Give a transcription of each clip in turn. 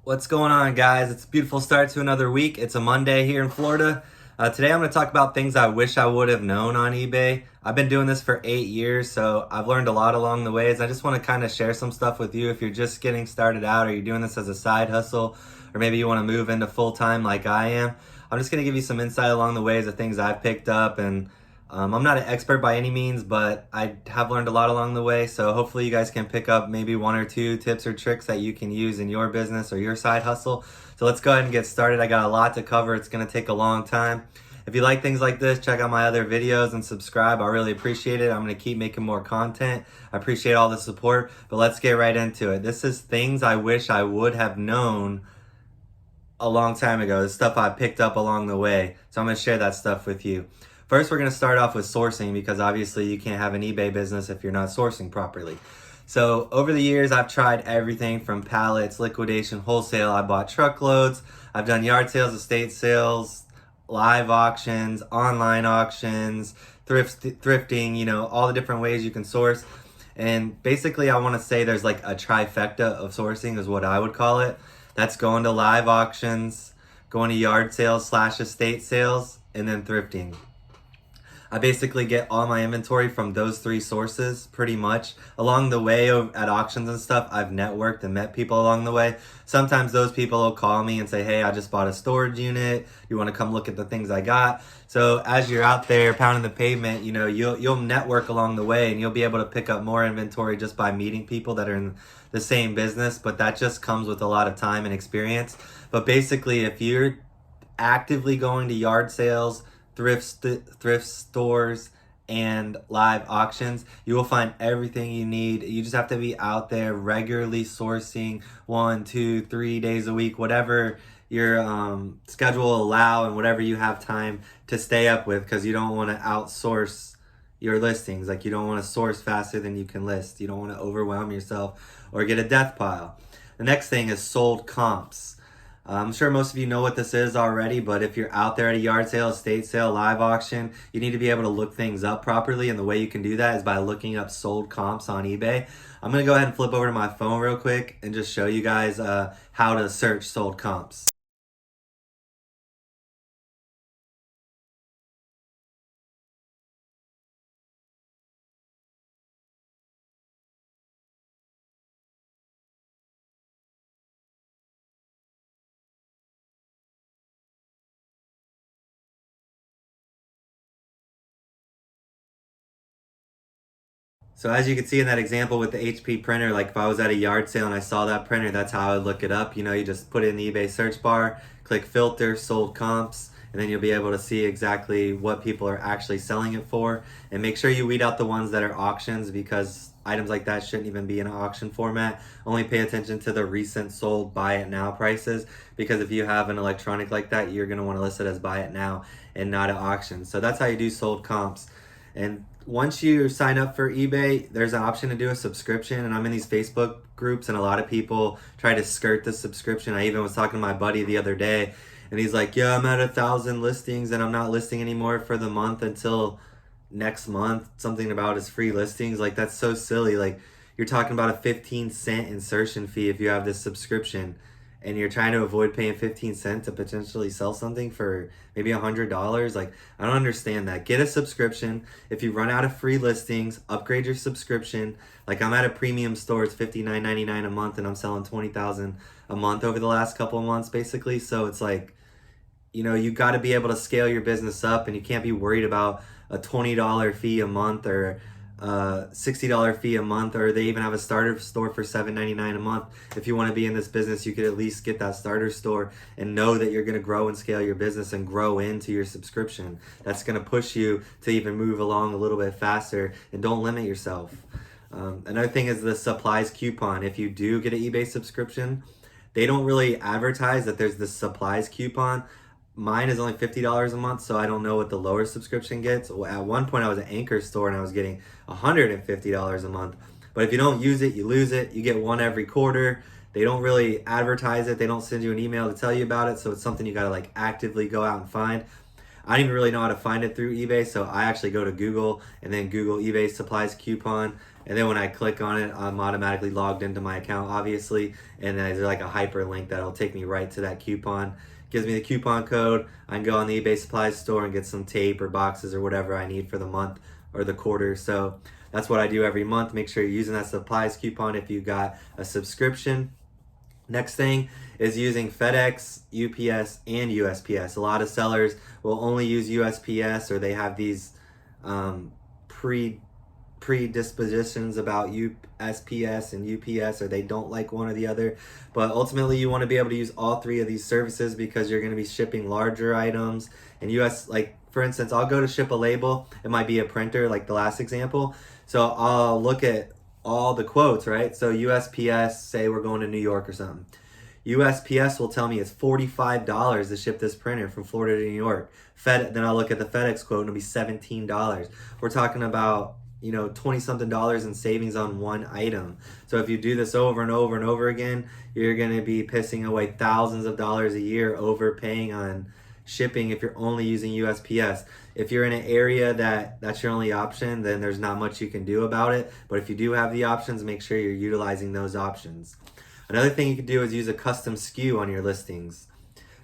What's going on, guys? It's a beautiful start to another week. It's a Monday here in Florida. Today I'm going to talk about things I wish I would have known on eBay. I've been doing this for 8 years, so I've learned a lot along the ways. I just want to kind of share some stuff with you if you're just getting started out or you're doing this as a side hustle, or maybe you want to move into full-time like I am. I'm just going to give you some insight along the ways of things I've picked up, and I'm not an expert by any means, but I have learned a lot along the way, so hopefully you guys can pick up maybe one or two tips or tricks that you can use in your business or your side hustle. So let's go ahead and get started. I got a lot to cover. It's going to take a long time. If you like things like this, check out my other videos and subscribe. I really appreciate it. I'm going to keep making more content. I appreciate all the support, but let's get right into it. This is things I wish I would have known a long time ago. This stuff I picked up along the way. So I'm going to share that stuff with you. First, we're going to start off with sourcing, because obviously you can't have an eBay business if you're not sourcing properly. So over the years, I've tried everything from pallets, liquidation, wholesale. I bought truckloads. I've done yard sales, estate sales, live auctions, online auctions, thrifting, all the different ways you can source. And basically, I want to say there's like a trifecta of sourcing is what I would call it. That's going to live auctions, going to yard sales / estate sales, and then thrifting. I basically get all my inventory from those three sources pretty much. Along the way at auctions and stuff, I've networked and met people along the way. Sometimes those people will call me and say, hey, I just bought a storage unit. You want to come look at the things I got? So as you're out there pounding the pavement, you'll network along the way, and you'll be able to pick up more inventory just by meeting people that are in the same business. But that just comes with a lot of time and experience. But basically, if you're actively going to yard sales, thrift stores, and live auctions, you will find everything you need. You just have to be out there regularly sourcing 1, 2, 3 days a week, whatever your schedule will allow and whatever you have time to stay up with, because you don't want to outsource your listings. Like, you don't want to source faster than you can list. You don't want to overwhelm yourself or get a death pile. The next thing is sold comps. I'm sure most of you know what this is already, but if you're out there at a yard sale, estate sale, live auction, you need to be able to look things up properly, and the way you can do that is by looking up sold comps on eBay. I'm going to go ahead and flip over to my phone real quick and just show you guys how to search sold comps. So as you can see in that example with the HP printer, like if I was at a yard sale and I saw that printer, that's how I would look it up. You just put it in the eBay search bar, click filter, sold comps, and then you'll be able to see exactly what people are actually selling it for. And make sure you weed out the ones that are auctions, because items like that shouldn't even be in an auction format. Only pay attention to the recent sold buy it now prices, because if you have an electronic like that, you're going to want to list it as buy it now and not at auction. So that's how you do sold comps. And once you sign up for eBay, there's an option to do a subscription. And I'm in these Facebook groups, and a lot of people try to skirt the subscription. I even was talking to my buddy the other day, and he's like, yeah, I'm at 1,000 listings and I'm not listing anymore for the month until next month. Something about his free listings. Like, that's so silly. Like, you're talking about a 15-cent insertion fee if you have this subscription, and you're trying to avoid paying 15 cents to potentially sell something for maybe $100. Like, I don't understand that. Get a subscription. If you run out of free listings, upgrade your subscription. Like, I'm at a premium store. It's $59.99 a month, and I'm selling 20,000 a month over the last couple of months, basically. So it's like, you got to be able to scale your business up, and you can't be worried about a $20 fee a month or $60 fee a month, or they even have a starter store for $7.99 a month. If you want to be in this business, you could at least get that starter store and know that you're going to grow and scale your business and grow into your subscription. That's going to push you to even move along a little bit faster, and don't limit yourself. Another thing is the supplies coupon. If you do get an eBay subscription, they don't really advertise that there's this supplies coupon. Mine is only $50 a month, so I don't know what the lower subscription gets. At one point, I was at Anchor Store, and I was getting $150 a month. But if you don't use it, you lose it. You get one every quarter. They don't really advertise it. They don't send you an email to tell you about it, so it's something you got to actively go out and find. I don't even really know how to find it through eBay, so I actually go to Google and then Google eBay supplies coupon. And then when I click on it, I'm automatically logged into my account, obviously. And there's like a hyperlink that'll take me right to that coupon. Gives me the coupon code. I can go on the eBay supplies store and get some tape or boxes or whatever I need for the month or the quarter. So that's what I do every month. Make sure you're using that supplies coupon if you got a subscription. Next thing is using FedEx, UPS, and USPS. A lot of sellers will only use USPS, or they have these predispositions about USPS and UPS, or they don't like one or the other. But ultimately, you want to be able to use all three of these services because you're going to be shipping larger items. And like for instance, I'll go to ship a label. It might be a printer, like the last example. So I'll look at all the quotes, right? So USPS, say we're going to New York or something. USPS will tell me it's $45 to ship this printer from Florida to New York. Then I'll look at the FedEx quote and it'll be $17. We're talking about, 20 something dollars in savings on one item. So if you do this over and over and over again, you're going to be pissing away thousands of dollars a year overpaying on shipping if you're only using USPS. If you're in an area that's your only option, then there's not much you can do about it. But if you do have the options, make sure you're utilizing those options. Another thing you could do is use a custom SKU on your listings.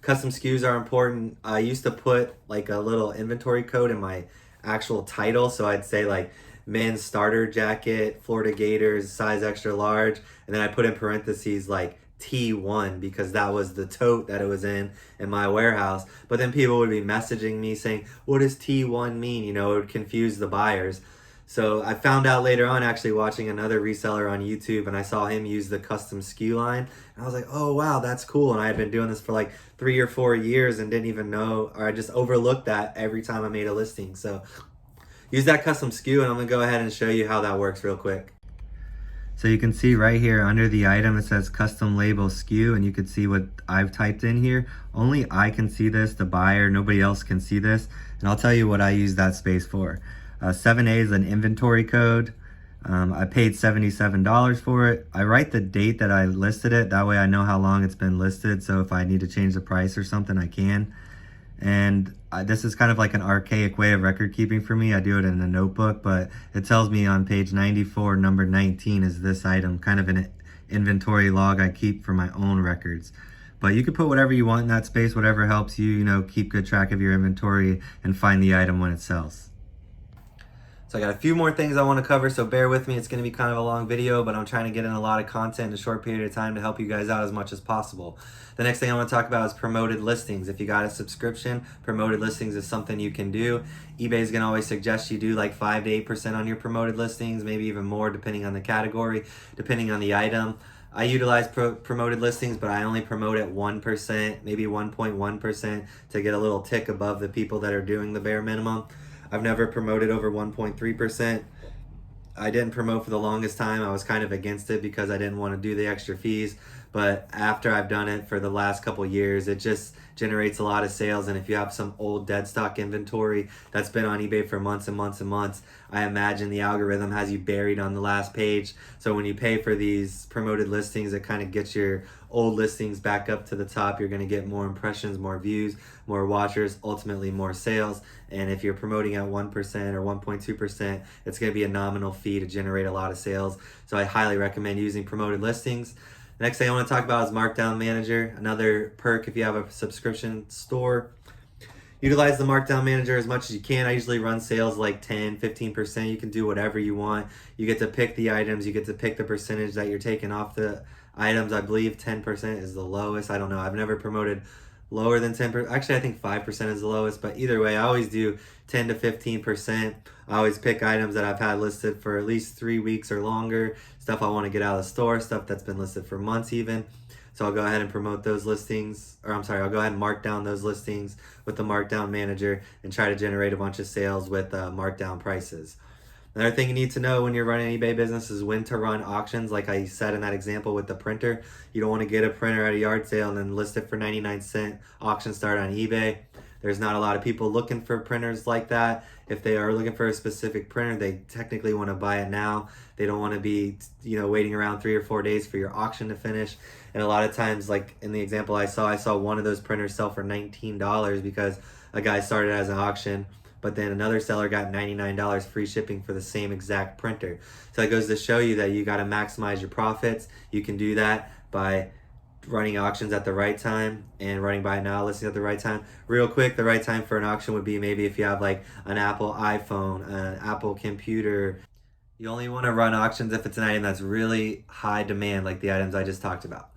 Custom SKUs are important. I used to put like a little inventory code in my actual title. So I'd say like men's starter jacket, Florida Gators, size extra large. And then I put in parentheses like T1 because that was the tote that it was in my warehouse. But then people would be messaging me saying, what does T1 mean? It would confuse the buyers. So I found out later on, actually watching another reseller on YouTube, and I saw him use the custom SKU line. And I was like, oh, wow, that's cool. And I had been doing this for like 3 or 4 years and didn't even know, or I just overlooked that every time I made a listing. So use that custom SKU, and I'm going to go ahead and show you how that works real quick. So you can see right here under the item, it says custom label SKU, and you can see what I've typed in here. Only I can see this, the buyer, nobody else can see this. And I'll tell you what I use that space for. 7A is an inventory code. I paid $77 for it. I write the date that I listed it. That way I know how long it's been listed. So if I need to change the price or something, I can. And this is kind of like an archaic way of record keeping for me. I do it in a notebook, but it tells me on page 94, number 19 is this item, kind of an inventory log I keep for my own records. But you can put whatever you want in that space, whatever helps you, keep good track of your inventory and find the item when it sells. So I got a few more things I want to cover, so bear with me. It's going to be kind of a long video, but I'm trying to get in a lot of content in a short period of time to help you guys out as much as possible. The next thing I want to talk about is promoted listings. If you got a subscription, promoted listings is something you can do. eBay is going to always suggest you do like 5 to 8% on your promoted listings, maybe even more depending on the category, depending on the item. I utilize promoted listings, but I only promote at 1%, maybe 1.1% to get a little tick above the people that are doing the bare minimum. I've never promoted over 1.3%. I didn't promote for the longest time. I was kind of against it because I didn't want to do the extra fees. But after I've done it for the last couple years, it just generates a lot of sales. And if you have some old dead stock inventory that's been on eBay for months and months and months, I imagine the algorithm has you buried on the last page. So when you pay for these promoted listings, it kind of gets your old listings back up to the top. You're going to get more impressions, more views, more watchers, ultimately more sales. And if you're promoting at 1% or 1.2%, it's going to be a nominal fee to generate a lot of sales. So I highly recommend using promoted listings. The next thing I want to talk about is Markdown Manager, another perk if you have a subscription store. Utilize the Markdown Manager as much as you can. I usually run sales like 10, 15%. You can do whatever you want. You get to pick the items. You get to pick the percentage that you're taking off the items. I believe 10% is the lowest. I don't know. I've never promoted lower than 10%. Actually, I think 5% is the lowest. But either way, I always do 10 to 15%. I always pick items that I've had listed for at least 3 weeks or longer. Stuff I want to get out of the store. Stuff that's been listed for months even. So I'll go ahead and promote those listings, I'll go ahead and mark down those listings with the Markdown Manager and try to generate a bunch of sales with markdown prices. Another thing you need to know when you're running an eBay business is when to run auctions. Like I said in that example with the printer, you don't want to get a printer at a yard sale and then list it for 99 cents. Auction start on eBay. There's not a lot of people looking for printers like that. If they are looking for a specific printer, they technically want to buy it now. They don't want to be, waiting around 3 or 4 days for your auction to finish. And a lot of times, like in the example I saw one of those printers sell for $19 because a guy started as an auction, but then another seller got $99 free shipping for the same exact printer. So it goes to show you that you got to maximize your profits. You can do that by running auctions at the right time and running buy now listings at the right time. Real quick, the right time for an auction would be maybe if you have like an Apple iPhone, an Apple computer. You only want to run auctions if it's an item that's really high demand, like the items I just talked about.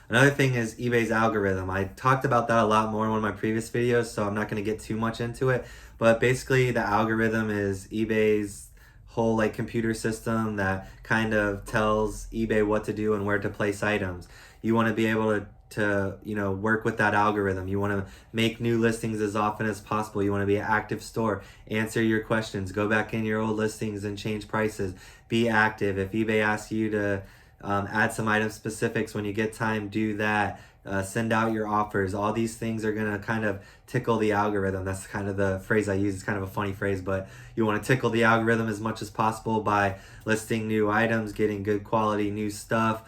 Another thing is eBay's algorithm. I talked about that a lot more in one of my previous videos, so I'm not going to get too much into it. But basically, the algorithm is eBay's whole like computer system that kind of tells eBay what to do and where to place items. You want to be able to work with that algorithm. You want to make new listings as often as possible. You want to be an active store, answer your questions, go back in your old listings and change prices, be active. If eBay asks you to add some item specifics when you get time, do that. Send out your offers. All these things are going to kind of tickle the algorithm. That's kind of the phrase I use. It's kind of a funny phrase, but you want to tickle the algorithm as much as possible by listing new items, getting good quality new stuff,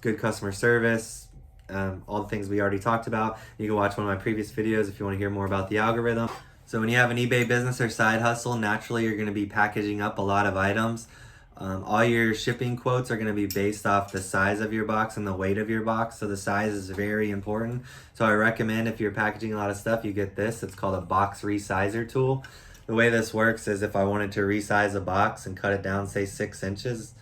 good customer service, all the things we already talked about. You can watch one of my previous videos if you want to hear more about the algorithm. So when you have an eBay business or side hustle, naturally you're going to be packaging up a lot of items. All your shipping quotes are going to be based off the size of your box and the weight of your box. So the size is very important. So I recommend if you're packaging a lot of stuff, you get this. It's called a box resizer tool. The way this works is if I wanted to resize a box and cut it down, say 6 inches,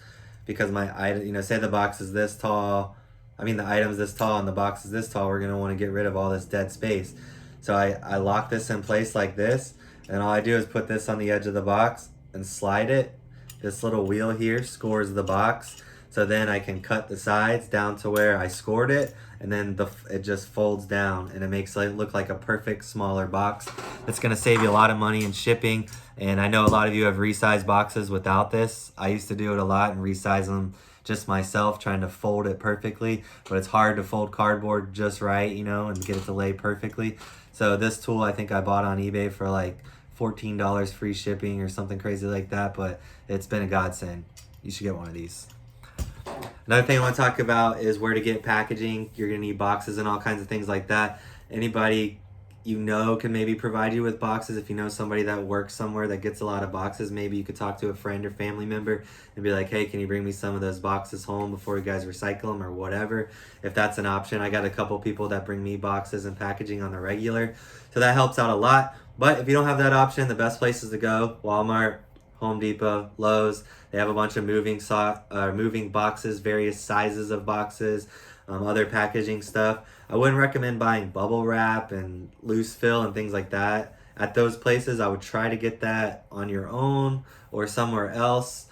because my item, say the box is this tall, the item's this tall and the box is this tall, we're going to want to get rid of all this dead space. So I lock this in place like this, and all I do is put this on the edge of the box and slide it. This little wheel here scores the box. So then I can cut the sides down to where I scored it, and then it just folds down and it makes it look like a perfect smaller box. It's going to save you a lot of money in shipping. And I know a lot of you have resized boxes without this. I used to do it a lot and resize them just myself, trying to fold it perfectly, but it's hard to fold cardboard just right, and get it to lay perfectly. So this tool I think I bought on eBay for like $14 free shipping or something crazy like that, but it's been a godsend. You should get one of these. Another thing I want to talk about is where to get packaging. You're going to need boxes and all kinds of things like that. Anybody can maybe provide you with boxes. If you know somebody that works somewhere that gets a lot of boxes, maybe you could talk to a friend or family member and be like, hey, can you bring me some of those boxes home before you guys recycle them or whatever, if that's an option. I got a couple people that bring me boxes and packaging on the regular, so that helps out a lot. But if you don't have that option, the best places to go: Walmart, Home Depot, Lowe's. They have a bunch of moving boxes, various sizes of boxes, other packaging stuff. I wouldn't recommend buying bubble wrap and loose fill and things like that at those places. I would try to get that on your own or somewhere else.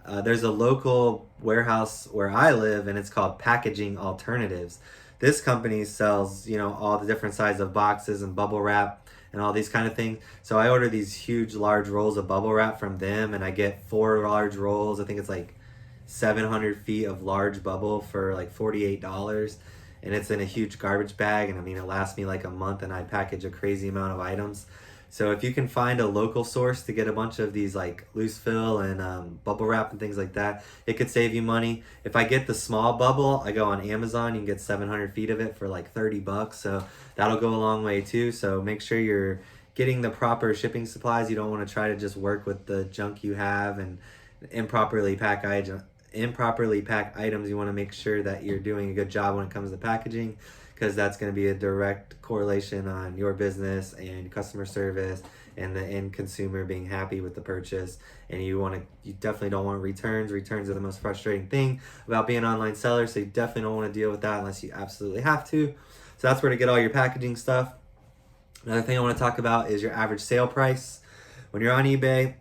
There's a local warehouse where I live, and it's called Packaging Alternatives. This company sells, all the different sizes of boxes and bubble wrap and all these kind of things. So I order these huge, large rolls of bubble wrap from them, and I get 4 large rolls. I think it's like 700 feet of large bubble for like $48. And it's in a huge garbage bag. And it lasts me like a month, and I package a crazy amount of items. So if you can find a local source to get a bunch of these like loose fill and bubble wrap and things like that, it could save you money. If I get the small bubble, I go on Amazon. You can get 700 feet of it for like $30. So that'll go a long way too. So make sure you're getting the proper shipping supplies. You don't want to try to just work with the junk you have and improperly pack items. You want to make sure that you're doing a good job when it comes to packaging, because that's going to be a direct correlation on your business and customer service and the end consumer being happy with the purchase. And you definitely don't want returns. Returns are the most frustrating thing about being an online seller, so you definitely don't want to deal with that unless you absolutely have to. So that's where to get all your packaging stuff. Another thing I want to talk about is your average sale price. When you're on eBay,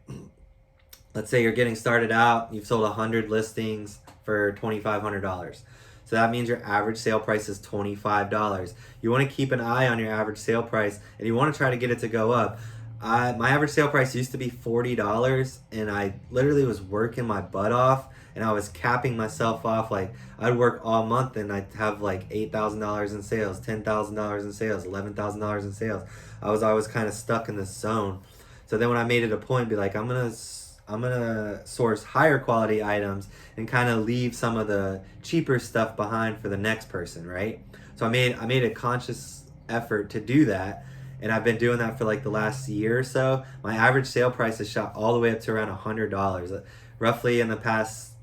let's say you're getting started out, you've sold 100 listings for $2,500. So that means your average sale price is $25. You want to keep an eye on your average sale price, and you want to try to get it to go up. My average sale price used to be $40, and I literally was working my butt off, and I was capping myself off. Like, I'd work all month and I'd have like $8,000 in sales, $10,000 in sales, $11,000 in sales. I was always kind of stuck in this zone. So then when I made it a point, be like, I'm gonna source higher quality items and kind of leave some of the cheaper stuff behind for the next person, right? So I made a conscious effort to do that, and I've been doing that for like the last year or so. My average sale price has shot all the way up to around $100. Roughly in the past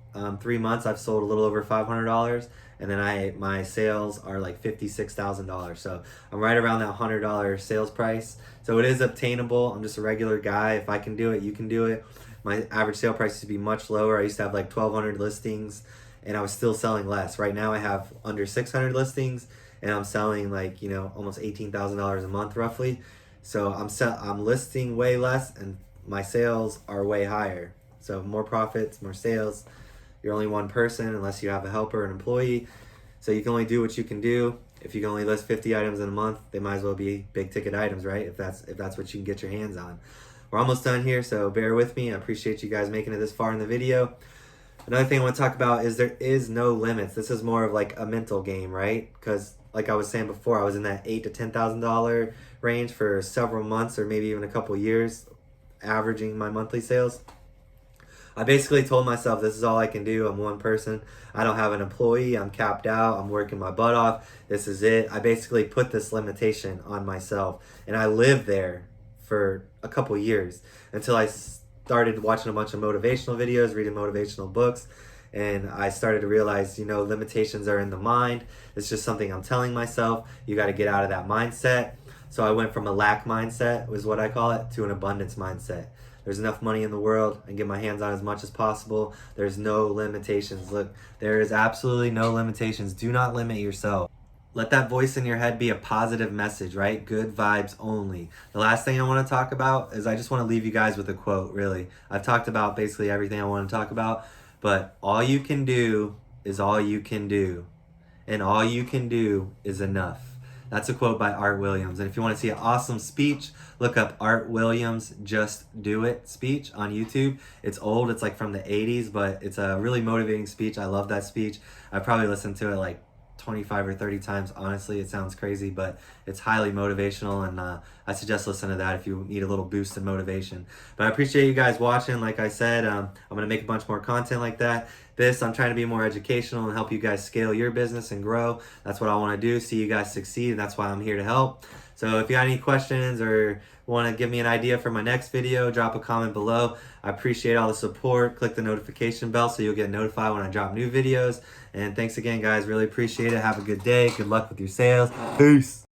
3 months, I've sold a little over $500, and then my sales are like $56,000. So I'm right around that $100 sales price. So it is obtainable. I'm just a regular guy. If I can do it, you can do it. My average sale price used to be much lower. I used to have like 1,200 listings, and I was still selling less. Right now I have under 600 listings, and I'm selling like, almost $18,000 a month roughly. So I'm listing way less, and my sales are way higher. So more profits, more sales. You're only one person unless you have a helper, an employee. So you can only do what you can do. If you can only list 50 items in a month, they might as well be big ticket items, right? If that's what you can get your hands on. We're almost done here, so bear with me. I appreciate you guys making it this far in the video. Another thing I want to talk about is there is no limits. This is more of like a mental game, right? Because like I was saying before, I was in that $8,000 to $10,000 range for several months or maybe even a couple years, averaging my monthly sales. I basically told myself this is all I can do. I'm one person. I don't have an employee. I'm capped out. I'm working my butt off. This is it. I basically put this limitation on myself, and I lived there for a couple years until I started watching a bunch of motivational videos, reading motivational books, and I started to realize, limitations are in the mind. It's just something I'm telling myself. You got to get out of that mindset. So I went from a lack mindset, was what I call it, to an abundance mindset. There's enough money in the world. I can get my hands on as much as possible. There's no limitations. Look, there is absolutely no limitations. Do not limit yourself. Let that voice in your head be a positive message, right? Good vibes only. The last thing I want to talk about is I just want to leave you guys with a quote, really. I've talked about basically everything I want to talk about, but all you can do is all you can do. And all you can do is enough. That's a quote by Art Williams. And if you want to see an awesome speech, look up Art Williams' Just Do It speech on YouTube. It's old. It's like from the 80s, but it's a really motivating speech. I love that speech. I probably listened to it like 25 or 30 times. Honestly, it sounds crazy, but it's highly motivational, and I suggest listening to that if you need a little boost in motivation. But I appreciate you guys watching. Like I said, I'm going to make a bunch more content like that. I'm trying to be more educational and help you guys scale your business and grow. That's what I want to do, see you guys succeed, and that's why I'm here to help. So if you got any questions or want to give me an idea for my next video, drop a comment below. I appreciate all the support. Click the notification bell so you'll get notified when I drop new videos. And thanks again, guys. Really appreciate it. Have a good day. Good luck with your sales. Peace.